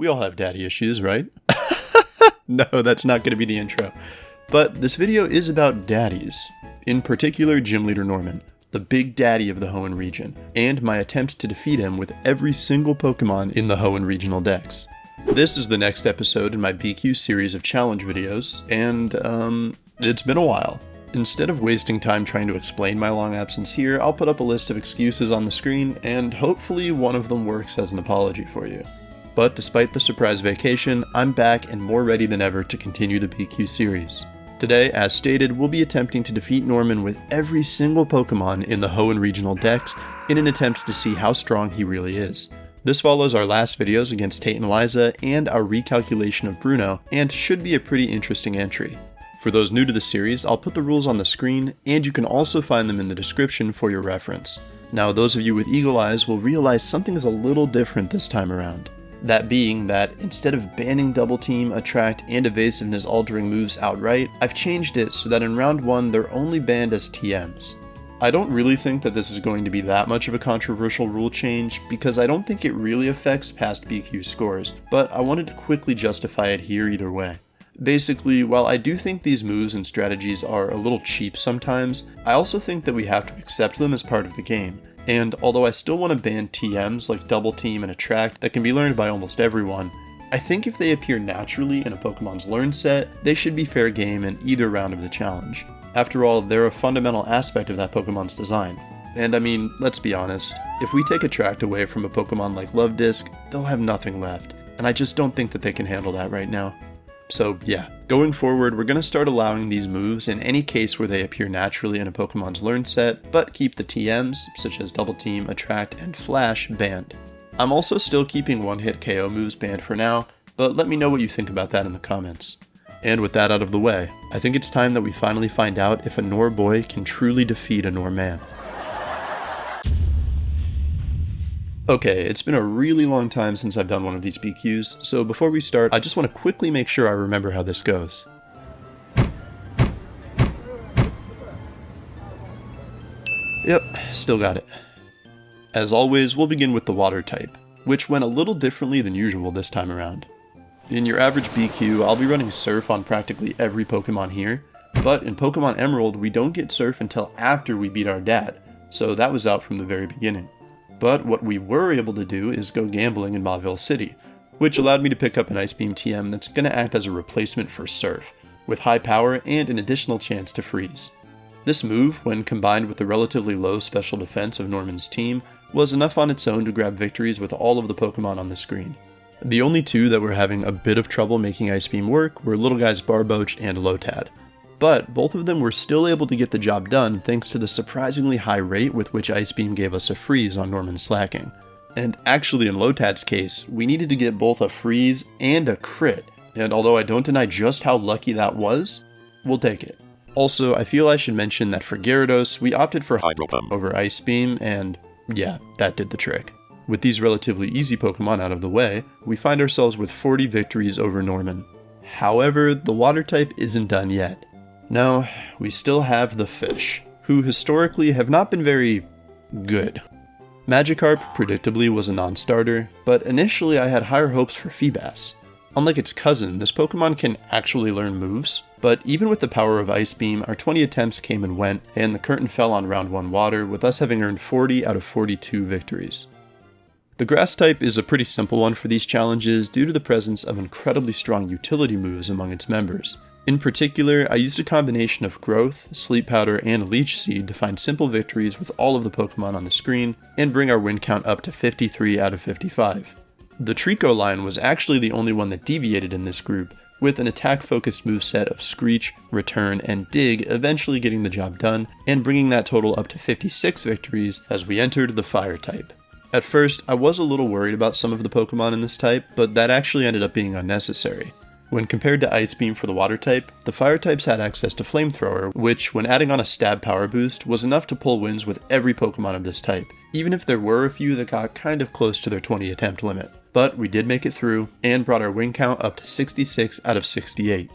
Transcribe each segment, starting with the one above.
We all have daddy issues, right? No, that's not going to be the intro. But this video is about daddies, in particular Gym Leader Norman, the big daddy of the Hoenn region, and my attempt to defeat him with every single Pokemon in the Hoenn Regional Dex. This is the next episode in my BQ series of challenge videos, and it's been a while. Instead of wasting time trying to explain my long absence here, I'll put up a list of excuses on the screen, and hopefully one of them works as an apology for you. But despite the surprise vacation, I'm back and more ready than ever to continue the BQ series. Today, as stated, we'll be attempting to defeat Norman with every single Pokemon in the Hoenn Regional Dex in an attempt to see how strong he really is. This follows our last videos against Tate and Liza and our recalculation of Bruno, and should be a pretty interesting entry. For those new to the series, I'll put the rules on the screen, and you can also find them in the description for your reference. Now, those of you with eagle eyes will realize something is a little different this time around. That being that instead of banning Double Team, Attract, and Evasiveness altering moves outright, I've changed it so that in round 1 they're only banned as TMs. I don't really think that this is going to be that much of a controversial rule change, because I don't think it really affects past BQ scores, but I wanted to quickly justify it here either way. Basically, while I do think these moves and strategies are a little cheap sometimes, I also think that we have to accept them as part of the game. And although I still want to ban TMs like Double Team and Attract that can be learned by almost everyone, I think if they appear naturally in a Pokemon's Learn set, they should be fair game in either round of the challenge. After all, they're a fundamental aspect of that Pokemon's design. And I mean, let's be honest, if we take Attract away from a Pokemon like Love Disc, they'll have nothing left, and I just don't think that they can handle that right now. So yeah, going forward, we're going to start allowing these moves in any case where they appear naturally in a Pokemon's Learn set, but keep the TMs, such as Double Team, Attract, and Flash, banned. I'm also still keeping one-hit KO moves banned for now, but let me know what you think about that in the comments. And with that out of the way, I think it's time that we finally find out if a Nor boy can truly defeat a Nor man. Okay, it's been a really long time since I've done one of these BQs, so before we start, I just want to quickly make sure I remember how this goes. Yep, still got it. As always, we'll begin with the water type, which went a little differently than usual this time around. In your average BQ, I'll be running Surf on practically every Pokemon here, but in Pokemon Emerald, we don't get Surf until after we beat our dad, so that was out from the very beginning. But what we were able to do is go gambling in Mauville City, which allowed me to pick up an Ice Beam TM that's going to act as a replacement for Surf, with high power and an additional chance to freeze. This move, when combined with the relatively low special defense of Norman's team, was enough on its own to grab victories with all of the Pokemon on the screen. The only two that were having a bit of trouble making Ice Beam work were Little Guy's Barboach and Lotad. But both of them were still able to get the job done thanks to the surprisingly high rate with which Ice Beam gave us a freeze on Norman's Slaking. And actually in Lotad's case, we needed to get both a freeze and a crit, and although I don't deny just how lucky that was, we'll take it. Also, I feel I should mention that for Gyarados, we opted for Hydro Pump over Ice Beam, and yeah, that did the trick. With these relatively easy Pokemon out of the way, we find ourselves with 40 victories over Norman. However, the water type isn't done yet. No, we still have the fish, who historically have not been very good. Magikarp predictably was a non-starter, but initially I had higher hopes for Feebas. Unlike its cousin, this Pokemon can actually learn moves, but even with the power of Ice Beam, our 20 attempts came and went, and the curtain fell on round 1 water, with us having earned 40 out of 42 victories. The grass type is a pretty simple one for these challenges due to the presence of incredibly strong utility moves among its members. In particular, I used a combination of Growth, Sleep Powder, and Leech Seed to find simple victories with all of the Pokemon on the screen, and bring our win count up to 53 out of 55. The Trico line was actually the only one that deviated in this group, with an attack-focused moveset of Screech, Return, and Dig eventually getting the job done, and bringing that total up to 56 victories as we entered the Fire type. At first, I was a little worried about some of the Pokemon in this type, but that actually ended up being unnecessary. When compared to Ice Beam for the water type, the fire types had access to Flamethrower, which, when adding on a stab power boost, was enough to pull wins with every Pokemon of this type, even if there were a few that got kind of close to their 20 attempt limit. But we did make it through, and brought our win count up to 66 out of 68.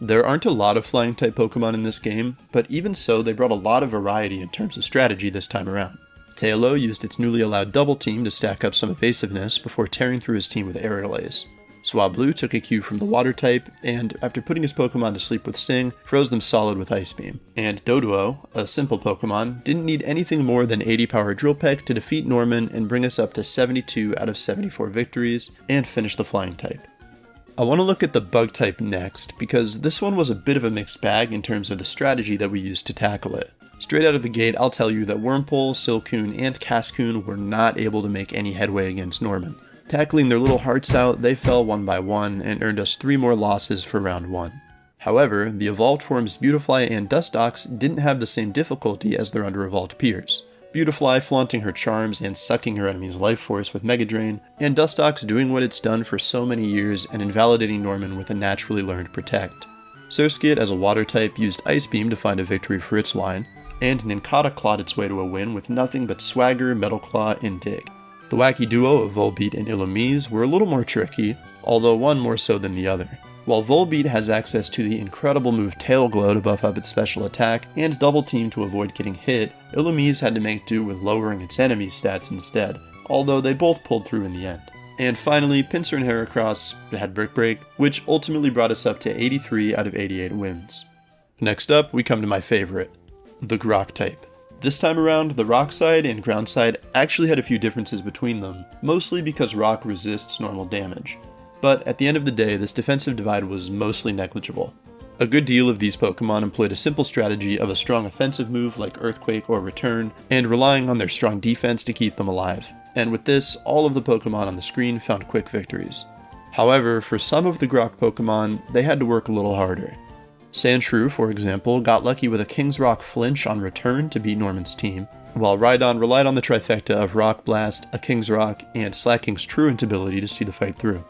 There aren't a lot of flying type Pokemon in this game, but even so they brought a lot of variety in terms of strategy this time around. Tailo used its newly allowed Double Team to stack up some Evasiveness before tearing through his team with Aerial Ace. Swablu took a cue from the water type, and after putting his Pokemon to sleep with Sing, froze them solid with Ice Beam. And Doduo, a simple Pokemon, didn't need anything more than 80 power Drill Peck to defeat Norman and bring us up to 72 out of 74 victories, and finish the flying type. I want to look at the bug type next, because this one was a bit of a mixed bag in terms of the strategy that we used to tackle it. Straight out of the gate, I'll tell you that Wurmple, Silcoon, and Cascoon were not able to make any headway against Norman. Tackling their little hearts out, they fell one by one and earned us 3 more losses for round 1. However, the evolved forms Beautifly and Dustox didn't have the same difficulty as their under-evolved peers. Beautifly flaunting her charms and sucking her enemy's life force with Mega Drain, and Dustox doing what it's done for so many years and invalidating Norman with a naturally learned Protect. Surskit as a water type used Ice Beam to find a victory for its line, and Nincada clawed its way to a win with nothing but Swagger, Metal Claw, and Dig. The wacky duo of Volbeat and Illumise were a little more tricky, although one more so than the other. While Volbeat has access to the incredible move Tail Glow to buff up its special attack and Double Team to avoid getting hit, Illumise had to make do with lowering its enemy's stats instead, although they both pulled through in the end. And finally, Pinsir and Heracross had Brick Break, which ultimately brought us up to 83 out of 88 wins. Next up, we come to my favorite, the Grock type. This time around, the Rock side and Ground side actually had a few differences between them, mostly because Rock resists normal damage. But at the end of the day, this defensive divide was mostly negligible. A good deal of these Pokemon employed a simple strategy of a strong offensive move like Earthquake or Return, and relying on their strong defense to keep them alive. And with this, all of the Pokemon on the screen found quick victories. However, for some of the Grock Pokemon, they had to work a little harder. Sandshrew, for example, got lucky with a King's Rock flinch on Return to beat Norman's team, while Rhydon relied on the trifecta of Rock Blast, a King's Rock, and Slaking's Truant ability to see the fight through.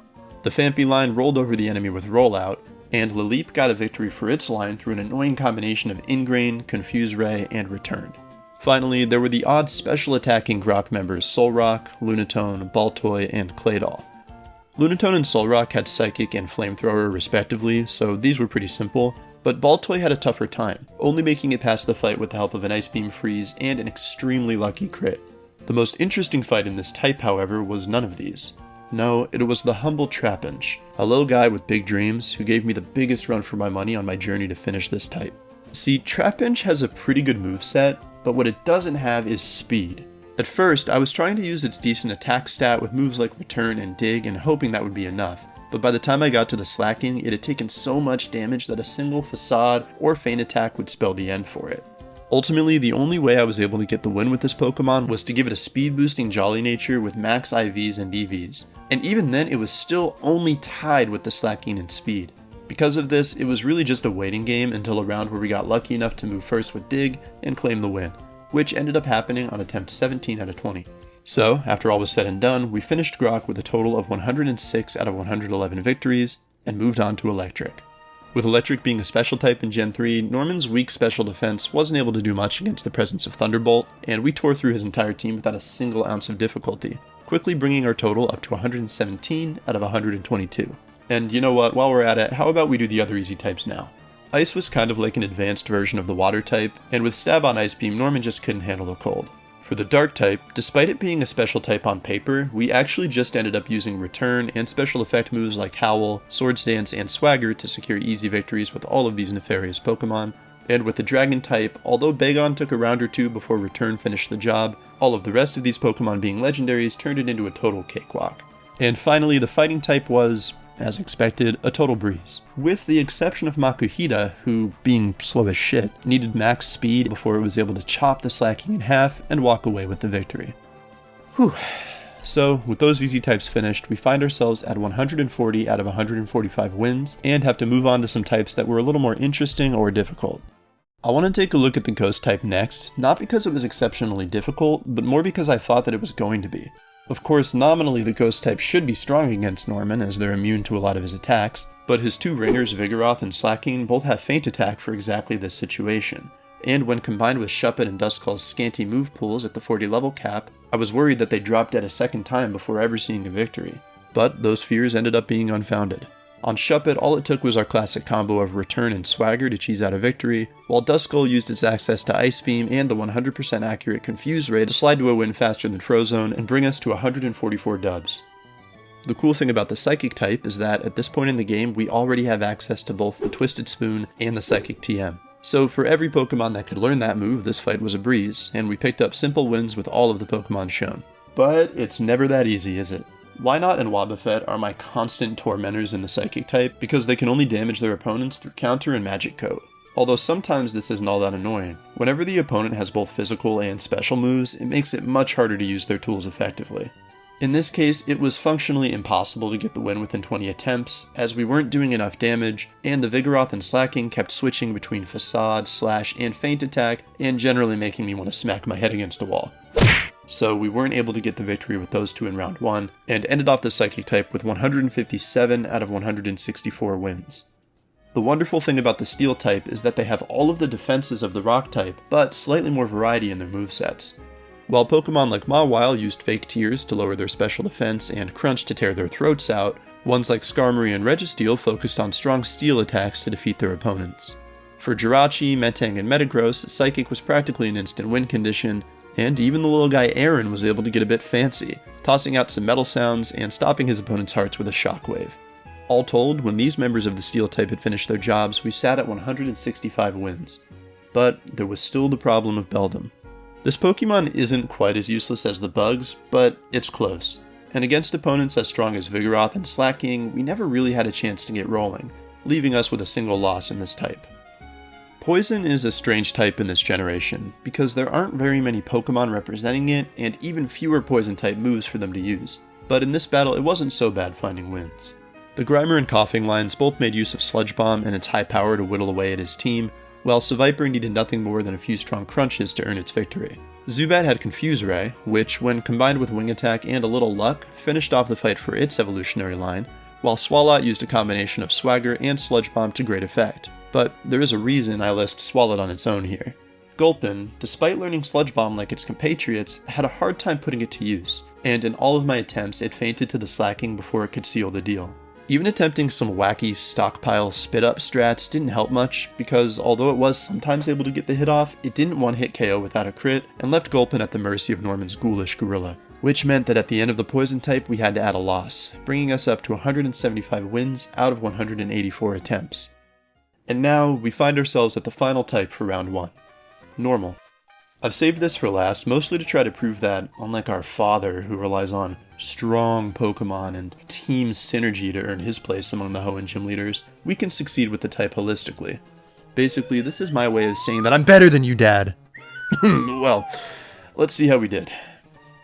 The Phanpy line rolled over the enemy with Rollout, and Lileep got a victory for its line through an annoying combination of Ingrain, Confuse Ray, and Return. Finally, there were the odd special attacking Grock members Solrock, Lunatone, Baltoy, and Claydol. Lunatone and Solrock had Psychic and Flamethrower respectively, so these were pretty simple, but Baltoy had a tougher time, only making it past the fight with the help of an Ice Beam Freeze and an extremely lucky crit. The most interesting fight in this type, however, was none of these. No, it was the humble Trapinch, a little guy with big dreams who gave me the biggest run for my money on my journey to finish this type. See, Trapinch has a pretty good moveset, but what it doesn't have is speed. At first, I was trying to use its decent attack stat with moves like Return and Dig and hoping that would be enough, but by the time I got to the Slaking, it had taken so much damage that a single Facade or Feint attack would spell the end for it. Ultimately, the only way I was able to get the win with this Pokemon was to give it a speed boosting Jolly Nature with max IVs and EVs, and even then it was still only tied with the Slaking in speed. Because of this, it was really just a waiting game until a round where we got lucky enough to move first with Dig and claim the win, which ended up happening on attempt 17 out of 20. So, after all was said and done, we finished Grock with a total of 106 out of 111 victories, and moved on to Electric. With Electric being a special type in Gen 3, Norman's weak special defense wasn't able to do much against the presence of Thunderbolt, and we tore through his entire team without a single ounce of difficulty, quickly bringing our total up to 117 out of 122. And you know what, while we're at it, how about we do the other easy types now? Ice was kind of like an advanced version of the water type, and with Stab on Ice Beam, Norman just couldn't handle the cold. For the Dark type, despite it being a special type on paper, we actually just ended up using Return and special effect moves like Howl, Swords Dance, and Swagger to secure easy victories with all of these nefarious Pokemon. And with the Dragon type, although Bagon took a round or two before Return finished the job, all of the rest of these Pokemon being legendaries turned it into a total cakewalk. And finally, the Fighting type was, as expected, a total breeze. With the exception of Makuhita, who, being slow as shit, needed max speed before it was able to chop the Slaking in half and walk away with the victory. Whew. So, with those easy types finished, we find ourselves at 140 out of 145 wins, and have to move on to some types that were a little more interesting or difficult. I want to take a look at the Ghost type next, not because it was exceptionally difficult, but more because I thought that it was going to be. Of course, nominally the Ghost type should be strong against Norman, as they're immune to a lot of his attacks, but his two ringers, Vigoroth and Slaking, both have Feint Attack for exactly this situation. And when combined with Shuppet and Duskull's scanty move pools at the 40 level cap, I was worried that they dropped dead a second time before ever seeing a victory. But those fears ended up being unfounded. On Shuppet, all it took was our classic combo of Return and Swagger to cheese out a victory, while Duskull used its access to Ice Beam and the 100% accurate Confuse Ray to slide to a win faster than Frozone and bring us to 144 dubs. The cool thing about the Psychic type is that at this point in the game, we already have access to both the Twisted Spoon and the Psychic TM. So for every Pokemon that could learn that move, this fight was a breeze, and we picked up simple wins with all of the Pokemon shown. But it's never that easy, is it? Wynot and Wobbuffet are my constant tormentors in the Psychic type because they can only damage their opponents through Counter and Magic Coat. Although sometimes this isn't all that annoying. Whenever the opponent has both physical and special moves, it makes it much harder to use their tools effectively. In this case, it was functionally impossible to get the win within 20 attempts, as we weren't doing enough damage, and the Vigoroth and Slaking kept switching between Facade, Slash, and Feint Attack, and generally making me want to smack my head against a wall. So we weren't able to get the victory with those two in round 1, and ended off the Psychic type with 157 out of 164 wins. The wonderful thing about the Steel type is that they have all of the defenses of the Rock type, but slightly more variety in their movesets. While Pokemon like Mawile used Fake Tears to lower their special defense and Crunch to tear their throats out, ones like Skarmory and Registeel focused on strong steel attacks to defeat their opponents. For Jirachi, Metang, and Metagross, Psychic was practically an instant win condition, and even the little guy Aaron was able to get a bit fancy, tossing out some metal sounds and stopping his opponent's hearts with a shockwave. All told, when these members of the Steel type had finished their jobs, we sat at 165 wins. But there was still the problem of Beldum. This Pokemon isn't quite as useless as the bugs, but it's close. And against opponents as strong as Vigoroth and Slaking, we never really had a chance to get rolling, leaving us with a single loss in this type. Poison is a strange type in this generation, because there aren't very many Pokemon representing it, and even fewer Poison-type moves for them to use. But in this battle, it wasn't so bad finding wins. The Grimer and Coughing lines both made use of Sludge Bomb and its high power to whittle away at his team, while Seviper needed nothing more than a few strong crunches to earn its victory. Zubat had Confuse Ray, which, when combined with Wing Attack and a little luck, finished off the fight for its evolutionary line, while Swalot used a combination of Swagger and Sludge Bomb to great effect. But there is a reason I list Swalot on its own here. Gulpin, despite learning Sludge Bomb like its compatriots, had a hard time putting it to use, and in all of my attempts it fainted to the Slaking before it could seal the deal. Even attempting some wacky stockpile spit-up strats didn't help much, because although it was sometimes able to get the hit off, it didn't one-hit KO without a crit, and left Gulpin at the mercy of Norman's ghoulish gorilla. Which meant that at the end of the Poison type we had to add a loss, bringing us up to 175 wins out of 184 attempts. And now, we find ourselves at the final type for round 1. Normal. I've saved this for last, mostly to try to prove that, unlike our father, who relies on strong Pokemon and team synergy to earn his place among the Hoenn gym leaders, we can succeed with the type holistically. Basically, this is my way of saying that I'm better than you, Dad! Well, let's see how we did.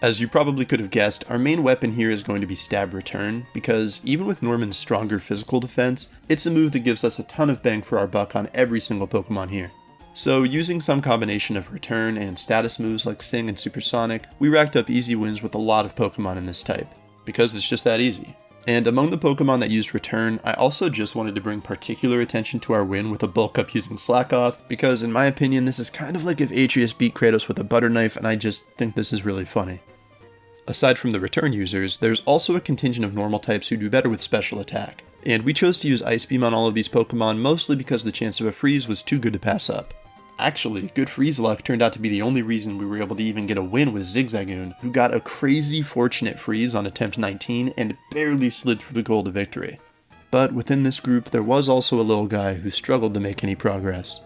As you probably could have guessed, our main weapon here is going to be Stab Return, because even with Norman's stronger physical defense, it's a move that gives us a ton of bang for our buck on every single Pokemon here. So using some combination of Return and status moves like Sing and Supersonic, we racked up easy wins with a lot of Pokemon in this type, because it's just that easy. And among the Pokemon that used Return, I also just wanted to bring particular attention to our win with a bulk up using Slakoth, because in my opinion this is kind of like if Atreus beat Kratos with a butter knife, and I just think this is really funny. Aside from the Return users, there's also a contingent of normal types who do better with special attack, and we chose to use Ice Beam on all of these Pokemon mostly because the chance of a freeze was too good to pass up. Actually, good freeze luck turned out to be the only reason we were able to even get a win with Zigzagoon, who got a crazy fortunate freeze on attempt 19 and barely slid through the goal to victory. But within this group, there was also a little guy who struggled to make any progress.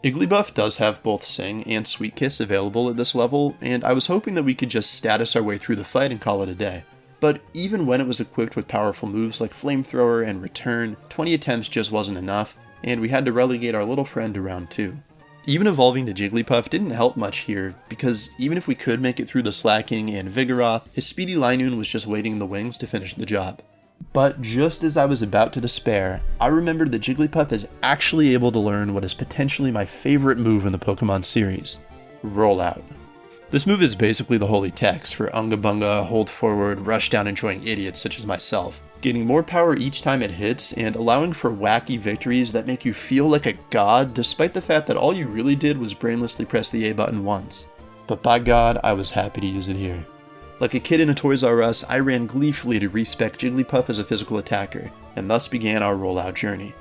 Igglybuff does have both Sing and Sweet Kiss available at this level, and I was hoping that we could just status our way through the fight and call it a day. But even when it was equipped with powerful moves like Flamethrower and Return, 20 attempts just wasn't enough, and we had to relegate our little friend to round 2. Even evolving to Jigglypuff didn't help much here, because even if we could make it through the Slaking and Vigoroth, his speedy Linoon was just waiting in the wings to finish the job. But just as I was about to despair, I remembered that Jigglypuff is actually able to learn what is potentially my favorite move in the Pokemon series, Rollout. This move is basically the holy text for Unga Bunga, hold forward, rush down enjoying idiots such as myself, gaining more power each time it hits and allowing for wacky victories that make you feel like a god despite the fact that all you really did was brainlessly press the A button once. But by God, I was happy to use it here. Like a kid in a Toys R Us, I ran gleefully to respec Jigglypuff as a physical attacker, and thus began our rollout journey.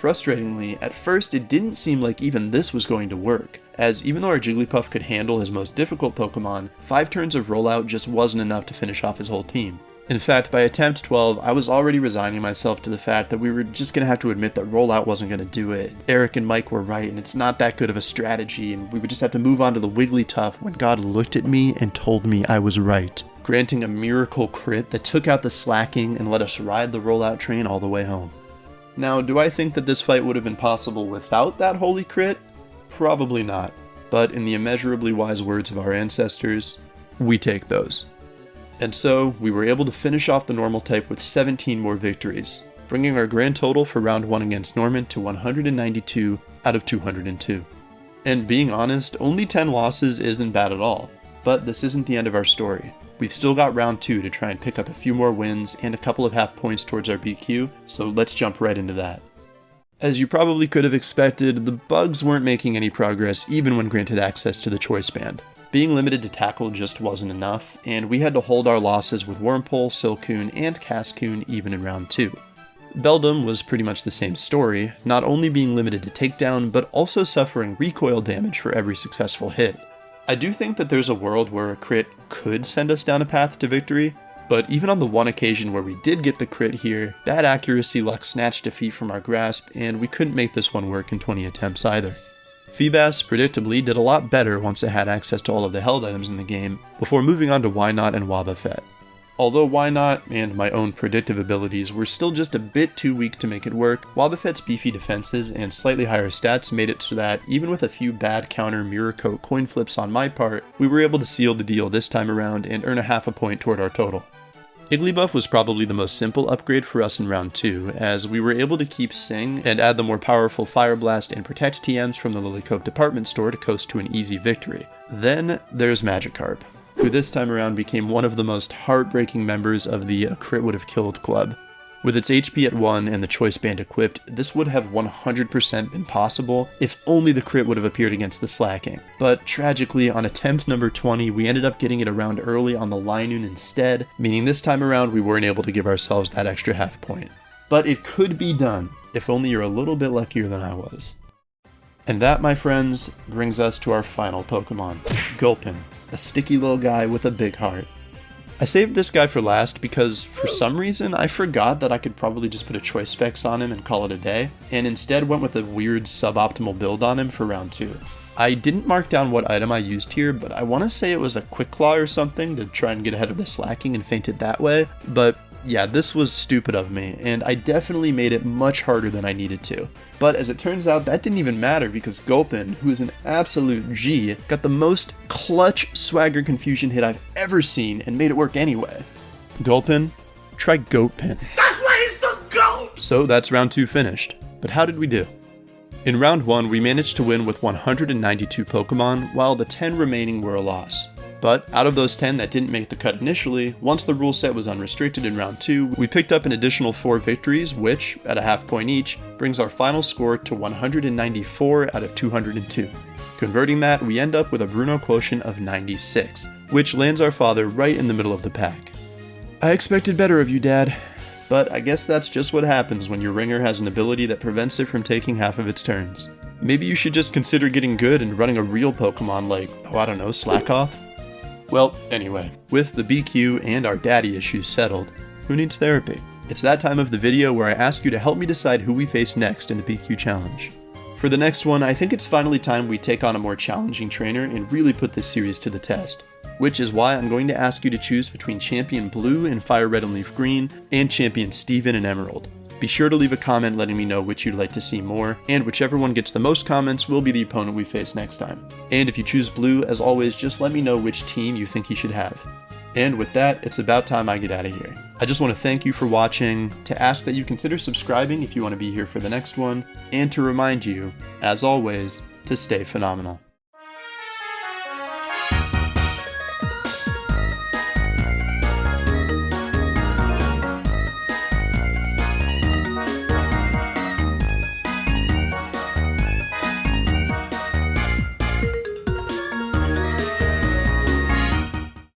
Frustratingly, at first it didn't seem like even this was going to work, as even though our Jigglypuff could handle his most difficult Pokemon, 5 turns of rollout just wasn't enough to finish off his whole team. In fact, by attempt 12, I was already resigning myself to the fact that we were just going to have to admit that rollout wasn't going to do it. Eric and Mike were right, and it's not that good of a strategy, and we would just have to move on to the Wigglytuff when God looked at me and told me I was right, granting a miracle crit that took out the Slaking and let us ride the rollout train all the way home. Now, do I think that this fight would have been possible without that holy crit? Probably not, but in the immeasurably wise words of our ancestors, we take those. And so, we were able to finish off the normal type with 17 more victories, bringing our grand total for round 1 against Norman to 192 out of 202. And being honest, only 10 losses isn't bad at all, but this isn't the end of our story. We've still got round 2 to try and pick up a few more wins and a couple of half points towards our BQ, so let's jump right into that. As you probably could have expected, the bugs weren't making any progress even when granted access to the choice band. Being limited to tackle just wasn't enough, and we had to hold our losses with Wurmple, Silcoon, and Cascoon even in round 2. Beldum was pretty much the same story, not only being limited to takedown, but also suffering recoil damage for every successful hit. I do think that there's a world where a crit could send us down a path to victory, but even on the one occasion where we did get the crit here, bad accuracy luck snatched defeat from our grasp, and we couldn't make this one work in 20 attempts either. Feebas, predictably, did a lot better once it had access to all of the held items in the game, before moving on to Wynot and Wobbuffet. Although Wynot and my own predictive abilities were still just a bit too weak to make it work, Wobbuffet's beefy defenses and slightly higher stats made it so that, even with a few bad counter mirror coat coin flips on my part, we were able to seal the deal this time around and earn a half a point toward our total. Igglybuff was probably the most simple upgrade for us in round 2, as we were able to keep Sing and add the more powerful Fire Blast and Protect TMs from the Lilycope department store to coast to an easy victory. Then there's Magikarp, who this time around became one of the most heartbreaking members of the A Crit Would Have Killed club. With its HP at 1 and the choice band equipped, this would have 100% been possible if only the crit would have appeared against the Slaking. But tragically, on attempt number 20, we ended up getting it around early on the Linoon instead, meaning this time around we weren't able to give ourselves that extra half point. But it could be done, if only you're a little bit luckier than I was. And that, my friends, brings us to our final Pokemon, Gulpin, a sticky little guy with a big heart. I saved this guy for last because, for some reason, I forgot that I could probably just put a choice specs on him and call it a day, and instead went with a weird suboptimal build on him for round 2. I didn't mark down what item I used here, but I want to say it was a Quick Claw or something to try and get ahead of the Slaking and feint it that way, but yeah, this was stupid of me, and I definitely made it much harder than I needed to. But as it turns out, that didn't even matter because Gulpin, who is an absolute G, got the most clutch swagger confusion hit I've ever seen and made it work anyway. Gulpin, try Goatpin. That's why he's the GOAT! So that's round 2 finished. But how did we do? In round 1, we managed to win with 192 Pokemon, while the 10 remaining were a loss. But out of those 10 that didn't make the cut initially, once the rule set was unrestricted in round 2, we picked up an additional 4 victories, which, at a half point each, brings our final score to 194 out of 202. Converting that, we end up with a Bruno quotient of 96, which lands our father right in the middle of the pack. I expected better of you, Dad. But I guess that's just what happens when your ringer has an ability that prevents it from taking half of its turns. Maybe you should just consider getting good and running a real Pokemon like, oh I don't know, Slakoth? Well, anyway, with the BQ and our daddy issues settled, who needs therapy? It's that time of the video where I ask you to help me decide who we face next in the BQ challenge. For the next one, I think it's finally time we take on a more challenging trainer and really put this series to the test. Which is why I'm going to ask you to choose between Champion Blue in Fire Red and Leaf Green and Champion Steven in Emerald. Be sure to leave a comment letting me know which you'd like to see more, and whichever one gets the most comments will be the opponent we face next time. And if you choose Blue, as always, just let me know which team you think he should have. And with that, it's about time I get out of here. I just want to thank you for watching, to ask that you consider subscribing if you want to be here for the next one, and to remind you, as always, to stay phenomenal.